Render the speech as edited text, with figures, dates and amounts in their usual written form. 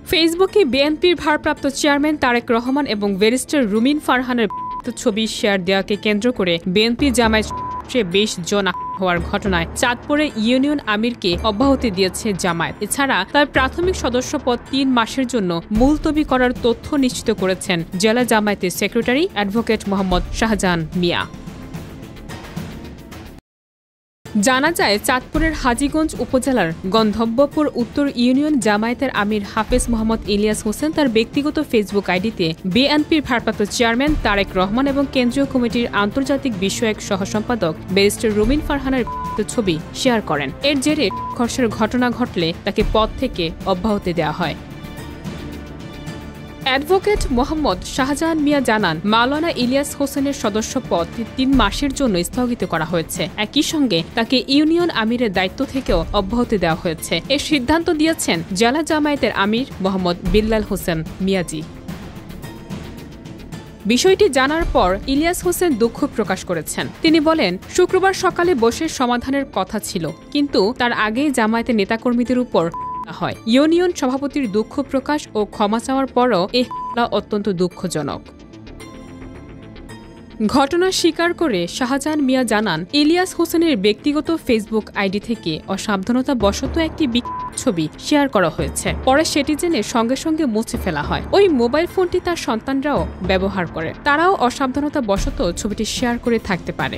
ফেসবুকে বিএনপির ভারপ্রাপ্ত চেয়ারম্যান তারেক রহমান এবং ব্যারিস্টার রুমিন ফারহানের ছবি শেয়ার দেওয়াকে কেন্দ্র করে বিএনপি জামায়াত 20 জন হওয়ার ঘটনায় চাঁদপুরে ইউনিয়ন আমিরকে অব্যাহতি দিয়েছে জামায়াত। এছাড়া তার প্রাথমিক সদস্যপদ 3 মাসের জন্য মুলতবি করার তথ্য নিশ্চিত করেছেন জেলা জামায়াতের সেক্রেটারি অ্যাডভোকেট মোহাম্মদ শাহজাহান মিয়া। জানা যায়, চাঁদপুরের হাজীগঞ্জ উপজেলার গন্ধব্যপুর উত্তর ইউনিয়ন জামায়াতের আমির হাফেজ মোহাম্মদ ইলিয়াস হোসেন তার ব্যক্তিগত ফেসবুক আইডিতে বিএনপির ভারপ্রাপ্ত চেয়ারম্যান তারেক রহমান এবং কেন্দ্রীয় কমিটির আন্তর্জাতিক বিষয়ক সহ সম্পাদক ব্যারিস্টার রুমিন ফারহানের ছবি শেয়ার করেন। এর জেরে খসের ঘটনা ঘটলে তাকে পদ থেকে অব্যাহতি দেওয়া হয়। অ্যাডভোকেট মোহাম্মদ শাহজাহান মিয়া জানান, মাওলানা ইলিয়াস হোসেনের সদস্যপদ 3 মাসের জন্য স্থগিত করা হয়েছে। একই সঙ্গে তাকে ইউনিয়ন আমিরের দায়িত্ব থেকেও অব্যাহতি দেওয়া হয়েছে। এর সিদ্ধান্ত দিয়েছেন জেলা জামায়াতের আমির মোহাম্মদ বিল্লাল হোসেন মিয়াজি। বিষয়টি জানার পর ইলিয়াস হোসেন দুঃখ প্রকাশ করেছেন। তিনি বলেন, শুক্রবার সকালে বসে সমাধানের কথা ছিল, কিন্তু তার আগেই জামায়াতের নেতাকর্মীদের উপর হয়। ইউনিয়ন সভাপতির দুঃখ প্রকাশ ও ক্ষমা চাওয়ার পরও এই হামলা অত্যন্ত দুঃখজনক। ঘটনা স্বীকার করে শাহজাহান মিয়া জানান, ইলিয়াস হোসেনের ব্যক্তিগত ফেসবুক আইডি থেকে অসাবধানতা বশত একটি ছবি শেয়ার করা হয়েছে। পরে সেটি জেনে সঙ্গে সঙ্গে মুছে ফেলা হয়। ওই মোবাইল ফোনটি তার সন্তানরাও ব্যবহার করে, তারাও অসাবধানতা বশত ছবিটি শেয়ার করে থাকতে পারে।